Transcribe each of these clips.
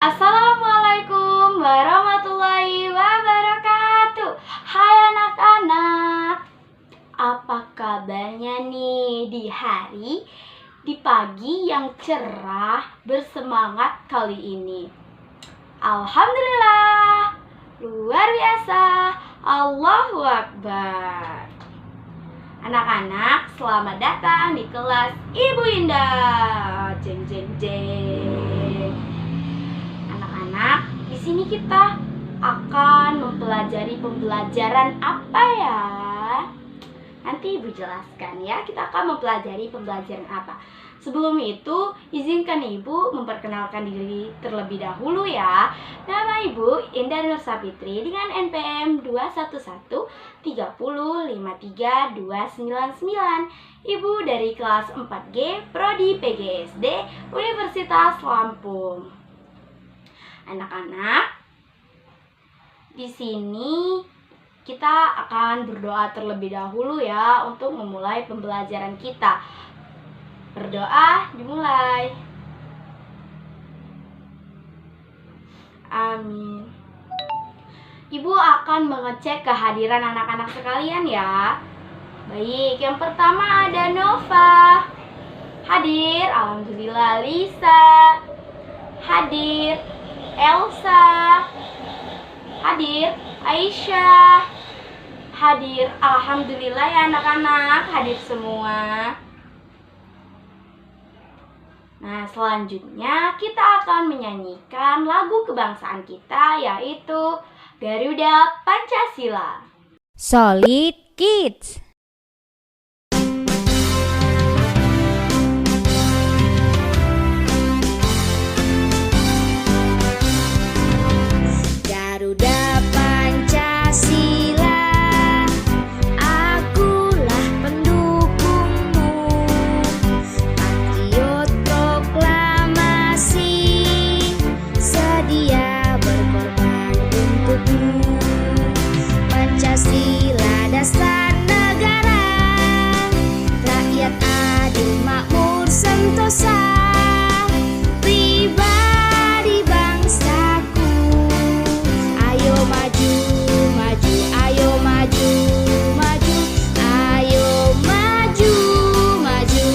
Assalamualaikum warahmatullahi wabarakatuh. Hai anak-anak, apa kabarnya nih di pagi yang cerah bersemangat kali ini? Alhamdulillah, luar biasa, Allahu Akbar. Anak-anak, selamat datang di kelas Ibu Indah. Jeng jeng jeng. Anak-anak, di sini kita akan mempelajari pembelajaran apa ya? Nanti Ibu jelaskan ya, kita akan mempelajari pembelajaran apa. Sebelum itu, izinkan Ibu memperkenalkan diri terlebih dahulu ya. Nama Ibu Indah Nur Sapitri dengan NPM 21130532999. Ibu dari kelas 4G Prodi PGSD Universitas Lampung. Anak-anak, di sini kita akan berdoa terlebih dahulu ya untuk memulai pembelajaran kita. Berdoa dimulai. Amin. Ibu akan mengecek kehadiran anak-anak sekalian ya. Baik, yang pertama ada Nova. Hadir, alhamdulillah. Lisa hadir. Elsa hadir. Aisyah hadir. Alhamdulillah ya anak-anak, hadir semua. Nah, selanjutnya kita akan menyanyikan lagu kebangsaan kita, yaitu Garuda Pancasila. Solid Kids. Garuda Pancasila, akulah pendukungmu, patriot proklamasi, sedia berkorban untukmu. Pancasila dasar negara, rakyat adil makmur sentosa, pribadi bangsaku. Ayo maju, maju, ayo maju, maju, ayo maju, maju.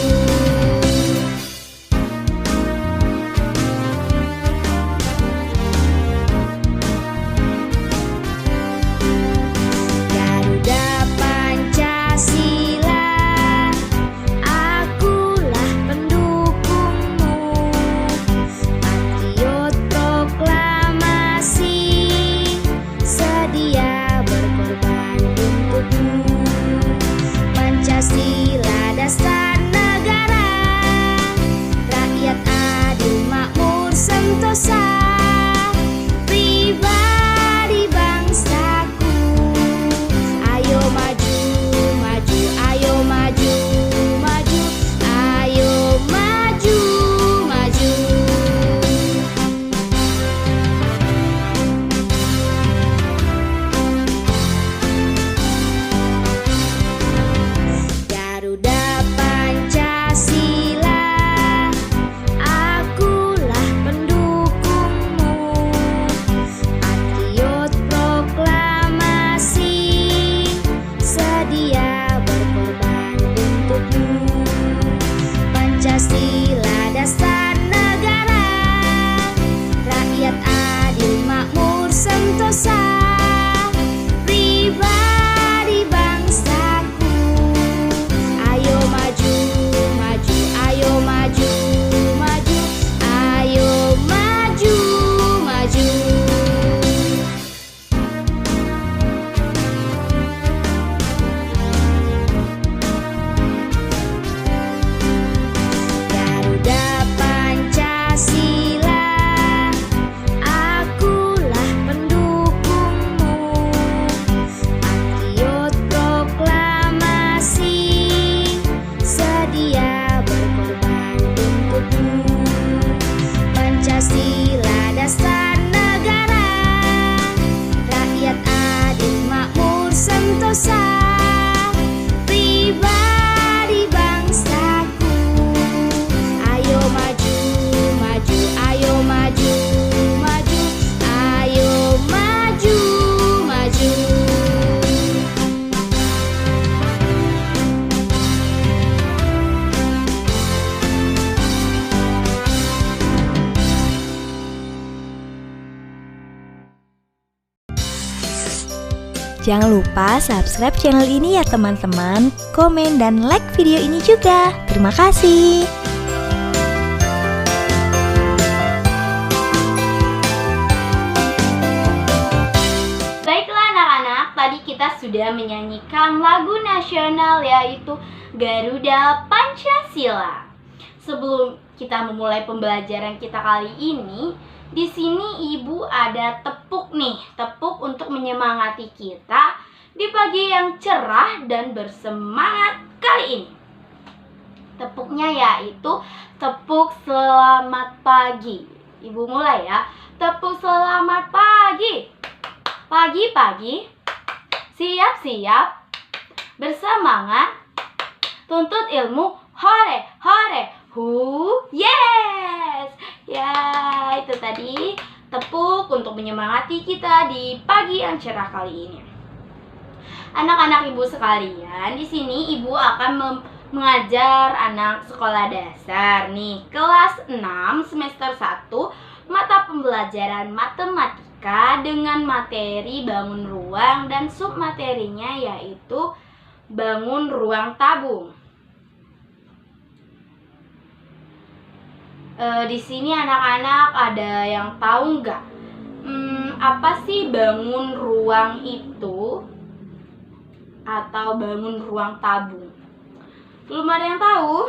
Garuda Pancasila, akulah pendukungmu, patriot proklamasi, sedia berkorban untukmu. Pancasila dasar negara, rakyat adil makmur sentosa, pribadi bangsaku. Ayo maju, maju, ayo maju, maju, ayo maju, maju. Garuda Pancasila, akulah pendukungmu, Jangan lupa subscribe channel ini ya teman-teman. Komen dan like video ini juga. Terima kasih. Baiklah anak-anak, tadi kita sudah menyanyikan lagu nasional yaitu Garuda Pancasila. Sebelum kita memulai pembelajaran kita kali ini, di sini ibu ada tepuk nih, tepuk untuk menyemangati kita di pagi yang cerah dan bersemangat kali ini. Tepuknya yaitu tepuk selamat pagi. Ibu mulai ya. Tepuk selamat pagi. Pagi-pagi, siap-siap, bersemangat, tuntut ilmu, hore, hore, yes! Ya, itu tadi tepuk untuk menyemangati kita di pagi yang cerah kali ini. Anak-anak ibu sekalian, di sini ibu akan mengajar anak sekolah dasar nih, kelas 6 semester 1, mata pembelajaran matematika dengan materi bangun ruang dan submaterinya yaitu bangun ruang tabung. Di sini anak-anak ada yang tahu nggak? Apa sih bangun ruang itu? Atau bangun ruang tabung? Belum ada yang tahu?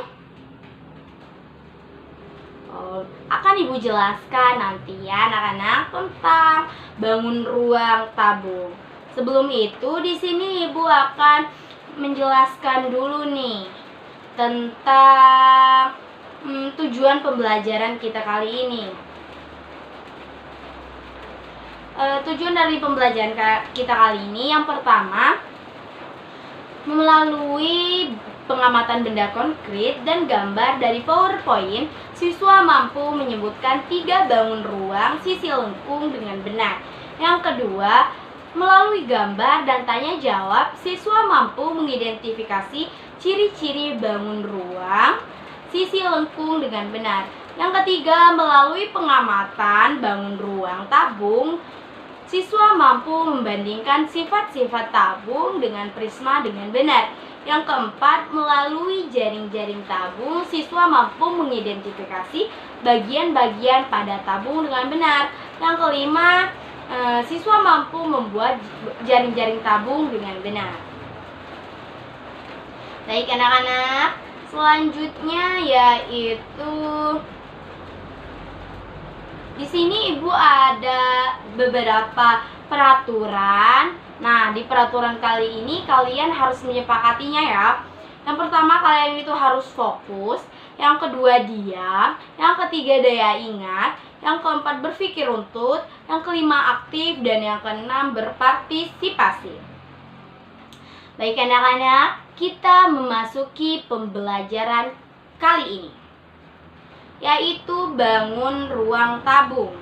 Akan ibu jelaskan nanti ya anak-anak tentang bangun ruang tabung. Sebelum itu di sini ibu akan menjelaskan dulu nih tentang tujuan pembelajaran kita kali ini. Tujuan dari pembelajaran kita kali ini yang pertama, melalui pengamatan benda konkret dan gambar dari PowerPoint, siswa mampu menyebutkan 3 bangun ruang sisi lengkung dengan benar. Yang kedua, melalui gambar dan tanya jawab, siswa mampu mengidentifikasi ciri-ciri bangun ruang sisi lengkung dengan benar. Yang ketiga, melalui pengamatan bangun ruang tabung, siswa mampu membandingkan sifat-sifat tabung dengan prisma dengan benar. Yang keempat, melalui jaring-jaring tabung, siswa mampu mengidentifikasi bagian-bagian pada tabung dengan benar. Yang kelima, siswa mampu membuat jaring-jaring tabung dengan benar. Baik anak-anak, selanjutnya yaitu di sini ibu ada beberapa peraturan. Nah, di peraturan kali ini kalian harus menyepakatinya ya. Yang pertama, kalian itu harus fokus. Yang kedua, diam. Yang ketiga, daya ingat. Yang keempat, berpikir runtut. Yang kelima, aktif. Dan yang keenam, berpartisipasi. Baik anak-anak, kita memasuki pembelajaran kali ini, yaitu bangun ruang tabung.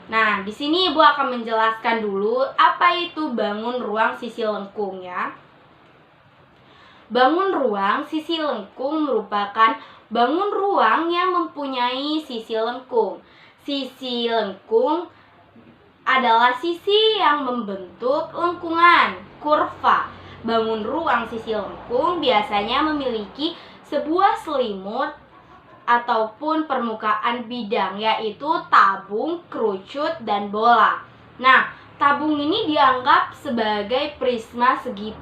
Nah, di sini ibu akan menjelaskan dulu apa itu bangun ruang sisi lengkung ya. Bangun ruang sisi lengkung merupakan bangun ruang yang mempunyai sisi lengkung. Sisi lengkung adalah sisi yang membentuk lengkungan, kurva. Bangun ruang sisi lengkung biasanya memiliki sebuah selimut ataupun permukaan bidang, yaitu tabung, kerucut, dan bola. Nah, tabung ini dianggap sebagai prisma segi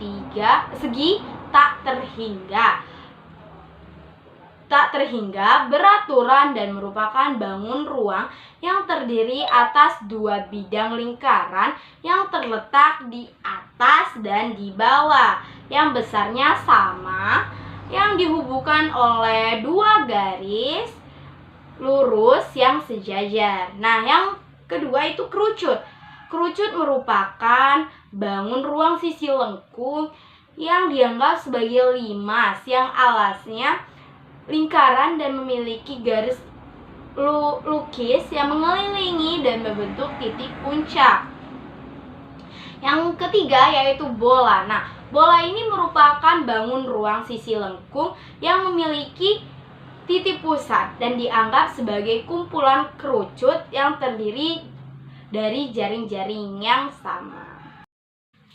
tak terhingga beraturan dan merupakan bangun ruang yang terdiri atas 2 bidang lingkaran yang terletak di atas dan di bawah, yang besarnya sama, yang dihubungkan oleh 2 garis lurus yang sejajar. Nah, yang kedua itu kerucut. Kerucut merupakan bangun ruang sisi lengkung yang dianggap sebagai limas yang alasnya lingkaran dan memiliki garis lukis yang mengelilingi dan membentuk titik puncak. Yang ketiga yaitu bola. Nah, bola ini merupakan bangun ruang sisi lengkung yang memiliki titik pusat dan dianggap sebagai kumpulan kerucut yang terdiri dari jaring-jaring yang sama.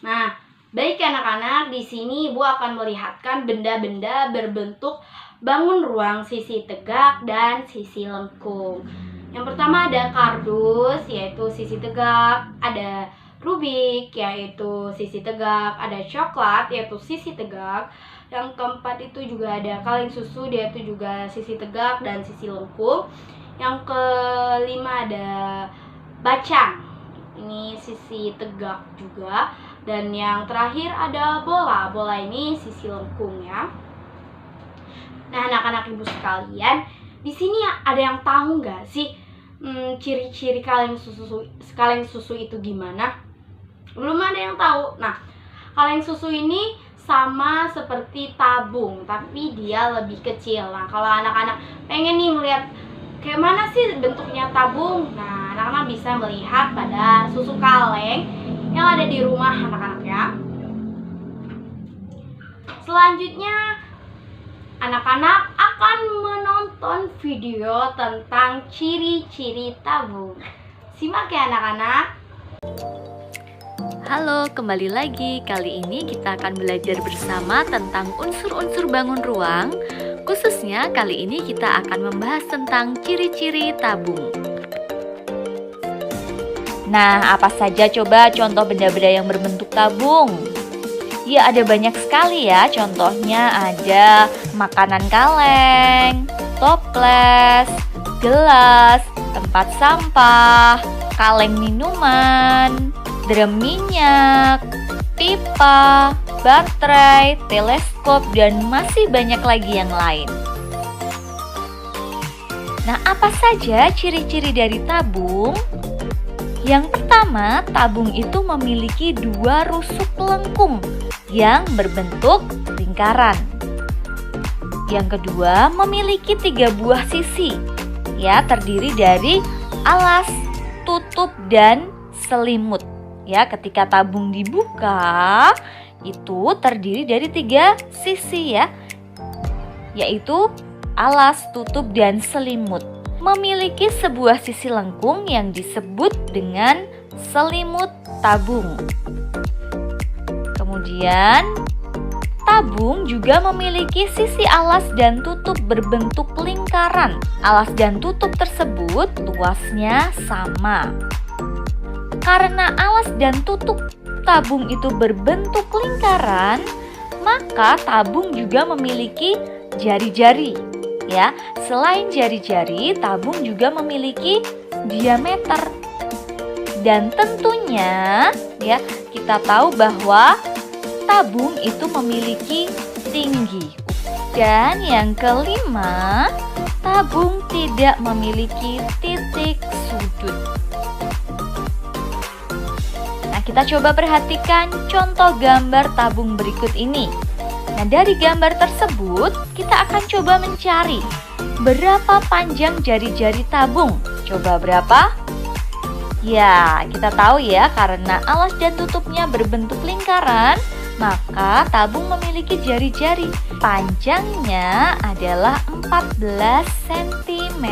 Nah, baik anak-anak, di sini Ibu akan melihatkan benda-benda berbentuk bangun ruang sisi tegak dan sisi lengkung. Yang pertama ada kardus, yaitu sisi tegak, ada Rubik, yaitu sisi tegak, ada coklat, yaitu sisi tegak. Yang keempat itu juga ada kaleng susu, yaitu juga sisi tegak dan sisi lengkung. Yang kelima ada bacang, ini sisi tegak juga. Dan yang terakhir ada bola, bola ini sisi lengkung ya. Nah, anak-anak ibu sekalian, di sini ada yang tahu nggak sih ciri-ciri kaleng susu itu gimana? Belum ada yang tahu. Nah, kaleng susu ini sama seperti tabung, tapi dia lebih kecil. Nah, kalau anak-anak pengen nih melihat kayak mana sih bentuknya tabung, nah anak-anak bisa melihat pada susu kaleng yang ada di rumah anak-anak ya. Selanjutnya anak-anak akan menonton video tentang ciri-ciri tabung. Simak ya anak-anak. Halo, kembali lagi. Kali ini kita akan belajar bersama tentang unsur-unsur bangun ruang. Khususnya kali ini kita akan membahas tentang ciri-ciri tabung. Nah, apa saja coba contoh benda-benda yang berbentuk tabung? Ya, ada banyak sekali ya. Contohnya ada makanan kaleng, toples, gelas, tempat sampah, kaleng minuman, drum minyak, pipa, baterai, teleskop, dan masih banyak lagi yang lain. Nah, apa saja ciri-ciri dari tabung? Yang pertama, tabung itu memiliki 2 rusuk lengkung yang berbentuk lingkaran. Yang kedua, memiliki 3 buah sisi, ya, terdiri dari alas, tutup, dan selimut. Ya, ketika tabung dibuka, itu terdiri dari 3 sisi ya, yaitu alas, tutup, dan selimut. Memiliki sebuah sisi lengkung yang disebut dengan selimut tabung. Kemudian, tabung juga memiliki sisi alas dan tutup berbentuk lingkaran. Alas dan tutup tersebut luasnya sama. Karena alas dan tutup tabung itu berbentuk lingkaran, maka tabung juga memiliki jari-jari. Ya, selain jari-jari, tabung juga memiliki diameter. Dan tentunya, ya, kita tahu bahwa tabung itu memiliki tinggi. Dan yang kelima, tabung tidak memiliki titik sudut. Nah, kita coba perhatikan contoh gambar tabung berikut ini. Nah, dari gambar tersebut, kita akan coba mencari berapa panjang jari-jari tabung. Coba berapa? Ya, kita tahu ya, karena alas dan tutupnya berbentuk lingkaran, maka tabung memiliki jari-jari. Panjangnya adalah 14 cm.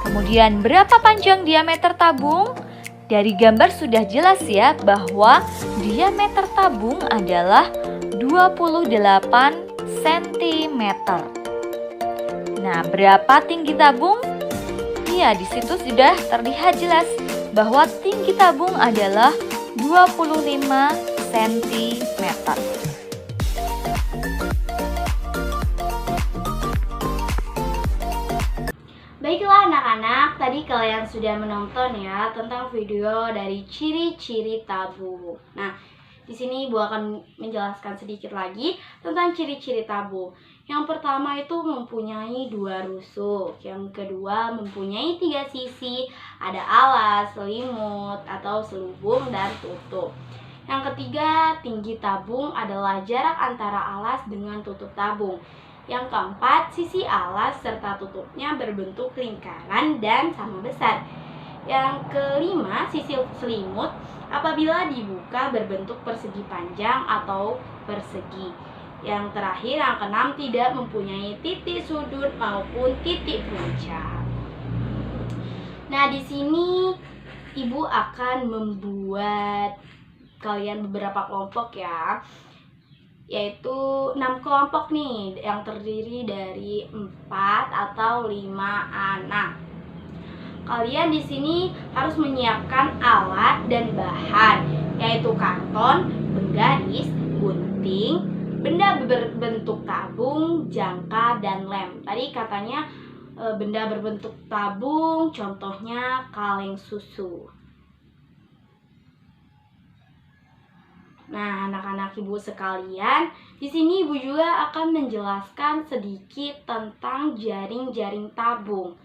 Kemudian, berapa panjang diameter tabung? Dari gambar sudah jelas ya, bahwa diameter tabung adalah 28 cm. Nah, berapa tinggi tabung? Ya, di situ sudah terlihat jelas bahwa tinggi tabung adalah 25 cm. Baiklah anak-anak, tadi kalian sudah menonton ya tentang video dari ciri-ciri tabung. Nah, di sini Ibu akan menjelaskan sedikit lagi tentang ciri-ciri tabung. Yang pertama itu mempunyai 2 rusuk. Yang kedua mempunyai 3 sisi, ada alas, selimut, atau selubung, dan tutup. Yang ketiga, tinggi tabung adalah jarak antara alas dengan tutup tabung. Yang keempat, sisi alas serta tutupnya berbentuk lingkaran dan sama besar. Yang kelima, sisi selimut apabila dibuka berbentuk persegi panjang atau persegi. Yang terakhir, yang keenam, tidak mempunyai titik sudut maupun titik puncak. Nah, di sini Ibu akan membuat kalian beberapa kelompok ya, yaitu 6 kelompok nih yang terdiri dari 4 atau 5 anak. Kalian di sini harus menyiapkan alat dan bahan, yaitu karton, penggaris, gunting, benda berbentuk tabung, jangka, dan lem. Tadi katanya benda berbentuk tabung, contohnya kaleng susu. Nah, anak-anak ibu sekalian, di sini ibu juga akan menjelaskan sedikit tentang jaring-jaring tabung.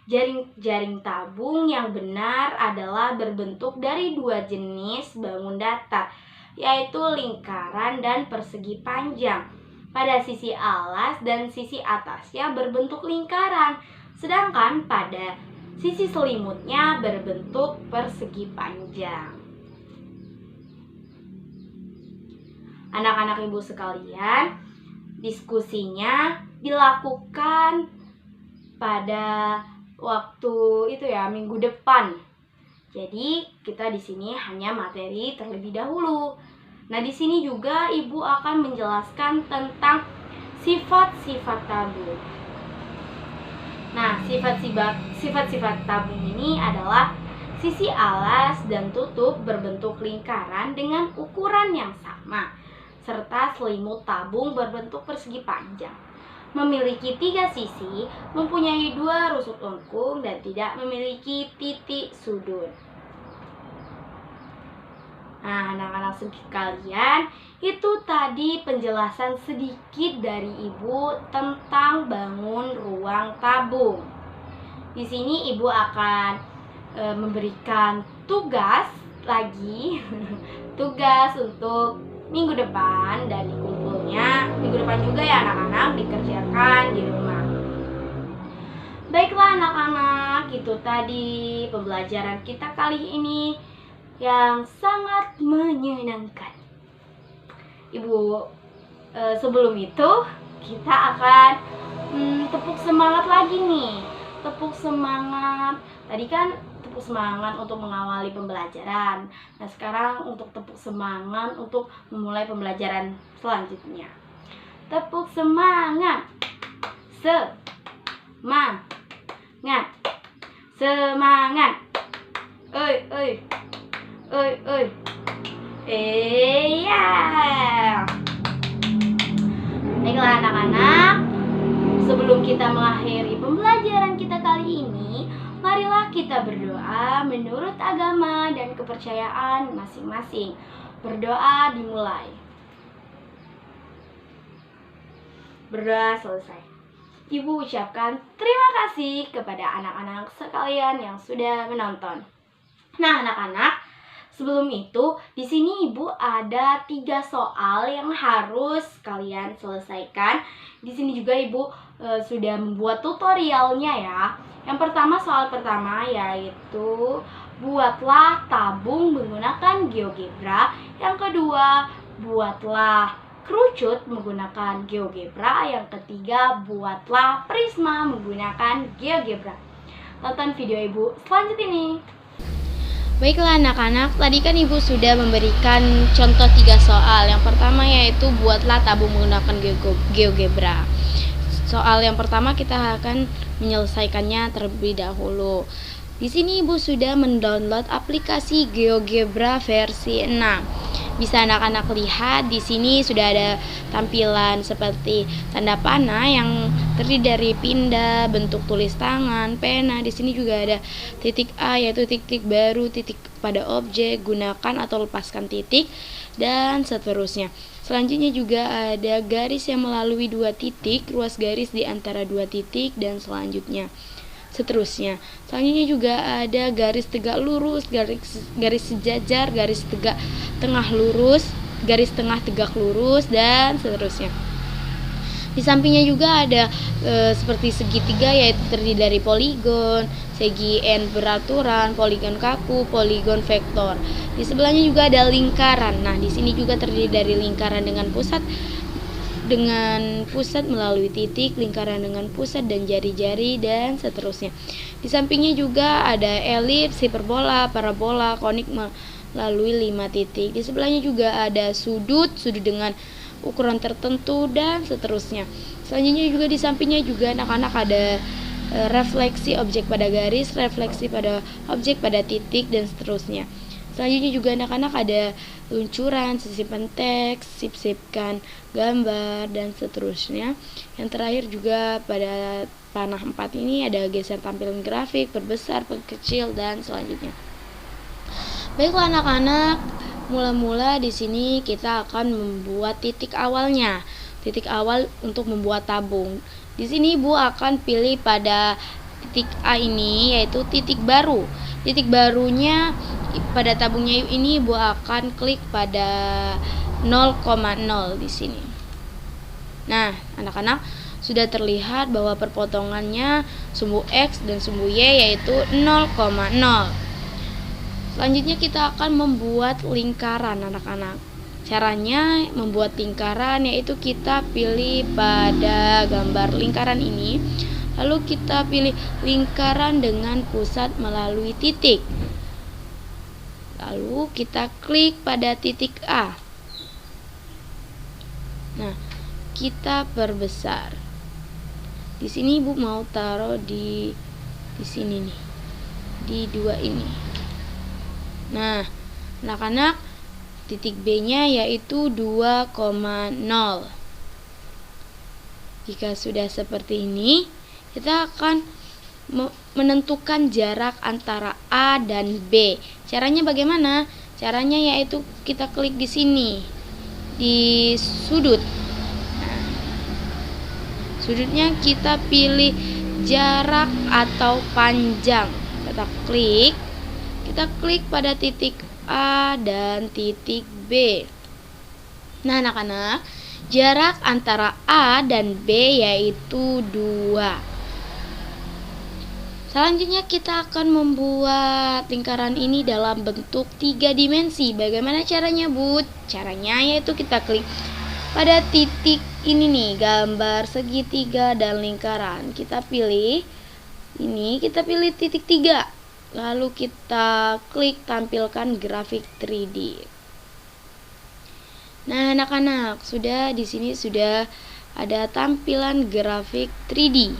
Jaring-jaring tabung yang benar adalah berbentuk dari 2 jenis bangun datar, yaitu lingkaran dan persegi panjang. Pada sisi alas dan sisi atasnya berbentuk lingkaran, sedangkan pada sisi selimutnya berbentuk persegi panjang. Anak-anak ibu sekalian, diskusinya dilakukan pada waktu itu ya, minggu depan. Jadi kita di sini hanya materi terlebih dahulu. Nah, di sini juga ibu akan menjelaskan tentang sifat-sifat tabung. Nah, sifat-sifat tabung ini adalah sisi alas dan tutup berbentuk lingkaran dengan ukuran yang sama, serta selimut tabung berbentuk persegi panjang. Memiliki 3 sisi, mempunyai 2 rusuk lengkung, dan tidak memiliki titik sudut. Nah, anak-anak sekalian, itu tadi penjelasan sedikit dari ibu tentang bangun ruang tabung. Di sini ibu akan memberikan tugas lagi, tugas untuk minggu depan, dan dikumpulnya minggu depan juga ya anak-anak, dikerjakan di rumah. Baiklah anak-anak, itu tadi pembelajaran kita kali ini yang sangat menyenangkan. Ibu, sebelum itu kita akan tepuk semangat lagi nih. Tepuk semangat. Tadi kan tepuk semangat untuk mengawali pembelajaran. Nah, sekarang untuk tepuk semangat untuk memulai pembelajaran selanjutnya. Tepuk semangat. Semangat. Semangat. Oi, oi. Oi, oi. Iya. Baiklah anak-anak, sebelum kita mengakhiri pembelajaran kita kali ini, marilah kita berdoa menurut agama dan kepercayaan masing-masing. Berdoa dimulai. Berdoa selesai. Ibu ucapkan terima kasih kepada anak-anak sekalian yang sudah menonton. Nah, anak-anak, sebelum itu di sini ibu ada 3 soal yang harus kalian selesaikan. Di sini juga ibu sudah membuat tutorialnya ya. Yang pertama, soal pertama yaitu buatlah tabung menggunakan GeoGebra. Yang kedua, buatlah kerucut menggunakan GeoGebra. Yang ketiga, buatlah prisma menggunakan GeoGebra. Tonton video ibu selanjutnya ini. Baiklah anak-anak, tadi kan ibu sudah memberikan contoh 3 soal. Yang pertama yaitu buatlah tabung menggunakan GeoGebra. Soal yang pertama kita akan menyelesaikannya terlebih dahulu. Di sini ibu sudah mendownload aplikasi GeoGebra versi 6. Bisa anak-anak lihat di sini sudah ada tampilan seperti tanda panah yang terdiri dari pindah, bentuk tulis tangan, pena. Di sini juga ada titik A yaitu titik baru, titik pada objek, gunakan atau lepaskan titik, dan seterusnya. Selanjutnya juga ada garis yang melalui 2 titik, ruas garis di antara 2 titik, dan selanjutnya. Seterusnya, selanjutnya juga ada garis tegak lurus, garis sejajar, garis tegak tengah lurus, garis tengah tegak lurus, dan seterusnya. Di sampingnya juga ada seperti segitiga yaitu terdiri dari poligon, segi N beraturan, poligon kaku, poligon vektor. Di sebelahnya juga ada lingkaran. Nah, di sini juga terdiri dari lingkaran dengan pusat melalui titik, lingkaran dengan pusat dan jari-jari, dan seterusnya. Di sampingnya juga ada elips, hiperbola, parabola, konik melalui 5 titik. Di sebelahnya juga ada sudut dengan ukuran tertentu dan seterusnya. Selanjutnya juga di sampingnya juga anak-anak ada refleksi objek pada garis, refleksi pada objek pada titik dan seterusnya. Selanjutnya juga anak-anak ada luncuran, sisipkan teks, sisipkan gambar dan seterusnya. Yang terakhir juga pada panah 4 ini ada geser tampilan grafik, perbesar, perkecil dan selanjutnya. Baiklah anak-anak, mula-mula di sini kita akan membuat titik awalnya. Titik awal untuk membuat tabung. Di sini Ibu akan pilih pada titik A ini yaitu titik baru. Titik barunya pada tabungnya ini Ibu akan klik pada 0,0 di sini. Nah, anak-anak sudah terlihat bahwa perpotongannya sumbu X dan sumbu Y yaitu 0,0. Selanjutnya kita akan membuat lingkaran anak-anak. Caranya membuat lingkaran yaitu kita pilih pada gambar lingkaran ini, lalu kita pilih lingkaran dengan pusat melalui titik. Lalu kita klik pada titik A. Nah, kita perbesar. Di sini Ibu mau taruh di sini nih. Di 2 ini. Nah, anak-anak, titik B-nya yaitu 2,0. Jika sudah seperti ini, kita akan menentukan jarak antara A dan B. Caranya bagaimana? Caranya yaitu kita klik di sini, di sudut. Nah, sudutnya kita pilih jarak atau panjang. Kita klik pada titik A dan titik B. Nah, anak-anak, jarak antara A dan B yaitu 2. Selanjutnya kita akan membuat lingkaran ini dalam bentuk 3 dimensi. Bagaimana caranya, Bu? Caranya yaitu kita klik pada titik ini nih, gambar segitiga dan lingkaran. Kita pilih ini, kita pilih titik 3. Lalu kita klik tampilkan grafik 3D. Nah, anak-anak, sudah di sini sudah ada tampilan grafik 3D.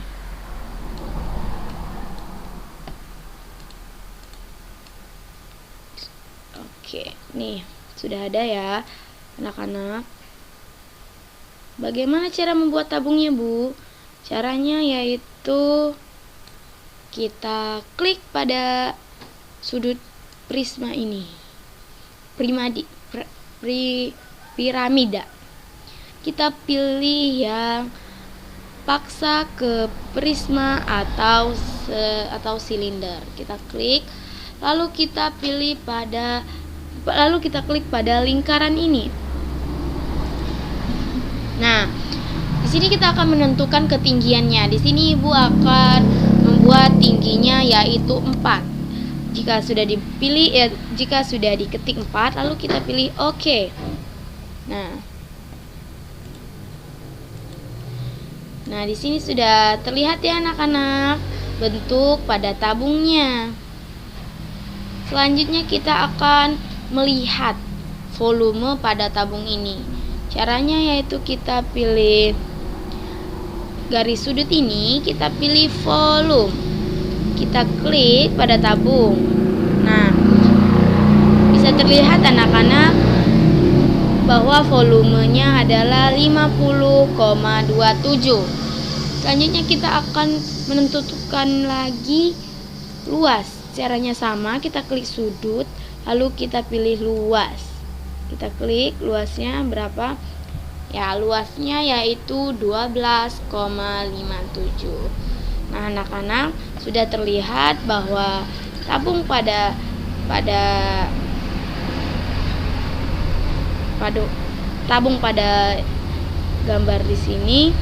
Oke, nih sudah ada ya, anak-anak. Bagaimana cara membuat tabungnya, Bu? Caranya yaitu kita klik pada sudut prisma ini, piramida. Kita pilih yang paksa ke prisma atau silinder. Kita klik, lalu kita klik pada lingkaran ini. Nah, di sini kita akan menentukan ketinggiannya. Di sini Ibu akan membuat tingginya yaitu 4. Jika sudah diketik 4, lalu kita pilih OK. Nah, di sini sudah terlihat ya anak-anak bentuk pada tabungnya. Selanjutnya kita akan melihat volume pada tabung ini. Caranya yaitu kita pilih garis sudut ini, kita pilih volume. Kita klik pada tabung. Nah, bisa terlihat anak-anak bahwa volumenya adalah 50,27. Selanjutnya kita akan menentukan lagi luas. Caranya sama, kita klik sudut, lalu kita pilih luas. Kita klik luasnya berapa? Ya, luasnya yaitu 12,57. Nah, anak-anak, sudah terlihat bahwa tabung pada gambar di sini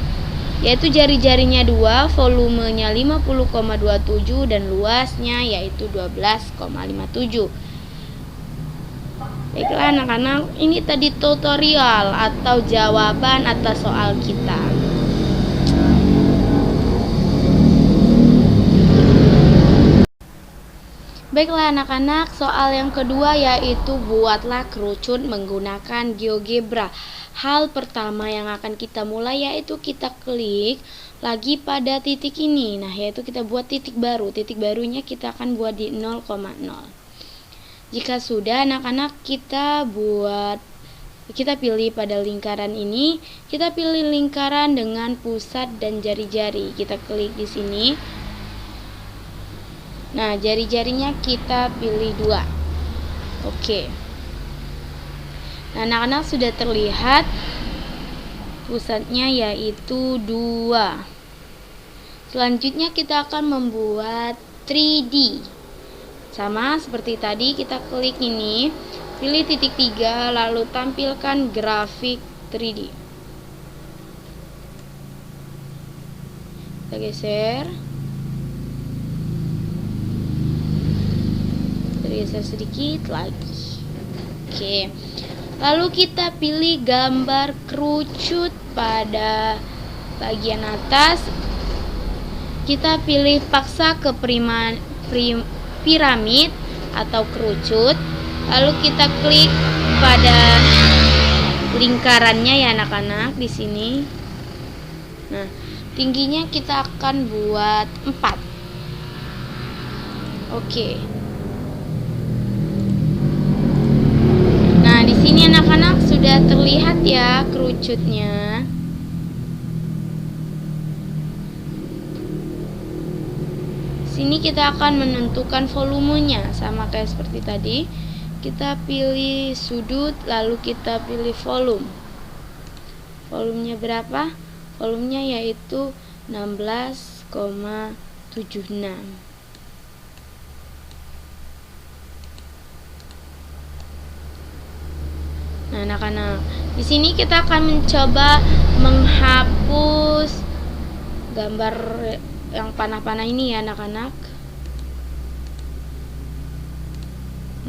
yaitu jari-jarinya 2, volumenya 50,27 dan luasnya yaitu 12,57. Baiklah anak-anak, ini tadi tutorial atau jawaban atas soal kita. Baiklah anak-anak, soal yang kedua yaitu buatlah kerucut menggunakan GeoGebra. Hal pertama yang akan kita mulai yaitu kita klik lagi pada titik ini. Nah, yaitu kita buat titik baru. Titik barunya kita akan buat di 0,0. Jika sudah, anak-anak kita pilih pada lingkaran ini. Kita pilih lingkaran dengan pusat dan jari-jari. Kita klik di sini. Nah, jari-jarinya kita pilih 2. Oke. Nah, anak-anak sudah terlihat pusatnya yaitu 2. Selanjutnya kita akan membuat 3D. Sama seperti tadi, kita klik ini, pilih titik 3, lalu tampilkan grafik 3D. Kita geser. Geser sedikit lagi. Oke. Lalu kita pilih gambar kerucut pada bagian atas. Kita pilih paksa ke piramid atau kerucut. Lalu kita klik pada lingkarannya ya anak-anak di sini. Nah, tingginya kita akan buat 4. Oke. Nah, di sini anak-anak sudah terlihat ya kerucutnya. Sini kita akan menentukan volumenya sama kayak seperti tadi. Kita pilih sudut, lalu kita pilih volume. Volumenya berapa? Volumenya yaitu 16,76. Nah, anak-anak, di sini kita akan mencoba menghapus gambar yang panah-panah ini ya, anak-anak.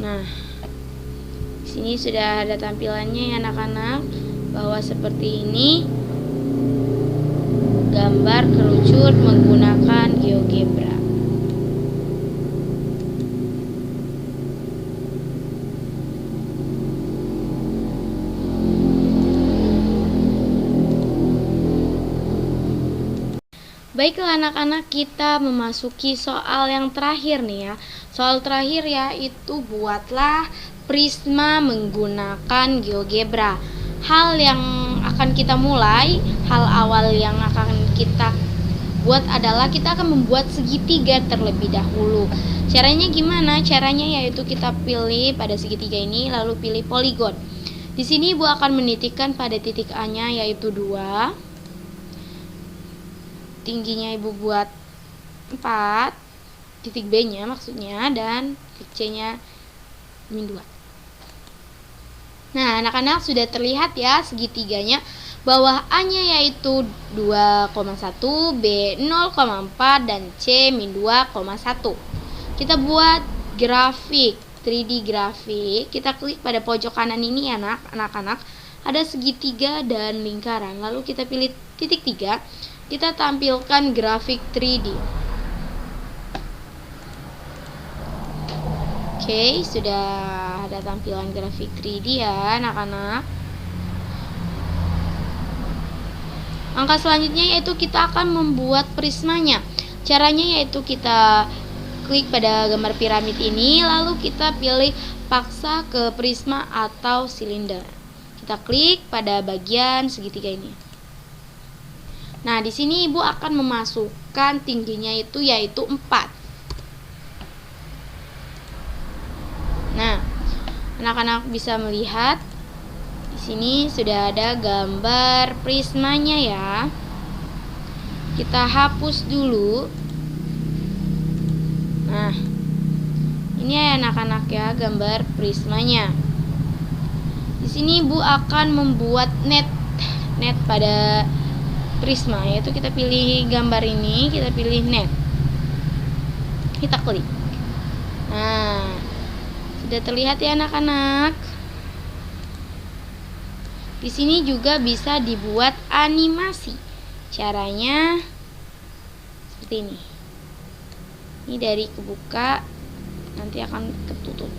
Nah, di sini sudah ada tampilannya ya, anak-anak, bahwa seperti ini gambar kerucut menggunakan GeoGebra. Baiklah anak-anak, kita memasuki soal yang terakhir nih ya. Soal terakhir yaitu buatlah prisma menggunakan GeoGebra. Hal yang akan kita mulai, hal awal yang akan kita buat adalah kita akan membuat segitiga terlebih dahulu. Caranya gimana? Caranya yaitu kita pilih pada segitiga ini lalu pilih poligon. Di sini Ibu akan menitikkan pada titik A-nya yaitu 2. Tingginya Ibu buat 4, titik B-nya maksudnya, dan titik C-nya -2. Nah, anak-anak sudah terlihat ya segitiganya. Bawah A-nya yaitu 2,1, B 0,4, dan C -2,1. Kita buat grafik 3D grafik. Kita klik pada pojok kanan ini ya anak-anak. Ada segitiga dan lingkaran. Lalu kita pilih titik 3. Kita tampilkan grafik 3D. Oke, sudah ada tampilan grafik 3D ya anak-anak. Langkah selanjutnya yaitu kita akan membuat prismanya. Caranya yaitu kita klik pada gambar piramid ini, lalu kita pilih paksa ke prisma atau silinder. Kita klik pada bagian segitiga ini. Nah, di sini Ibu akan memasukkan tingginya yaitu 4. Nah, anak-anak bisa melihat di sini sudah ada gambar prismanya ya. Kita hapus dulu. Nah, ini ya anak-anak ya gambar prismanya. Di sini Ibu akan membuat net pada prisma, yaitu kita pilih gambar ini, kita pilih net, kita klik. Nah, sudah terlihat ya anak-anak. Di sini juga bisa dibuat animasi. Caranya seperti ini. Ini dari kebuka, nanti akan ketutup.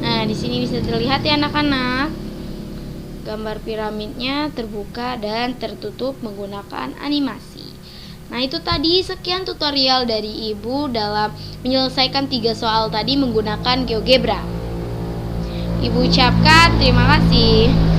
Nah, di sini bisa terlihat ya anak-anak. Gambar piramidnya terbuka dan tertutup menggunakan animasi. Nah, itu tadi sekian tutorial dari Ibu dalam menyelesaikan 3 soal tadi menggunakan GeoGebra. Ibu ucapkan terima kasih.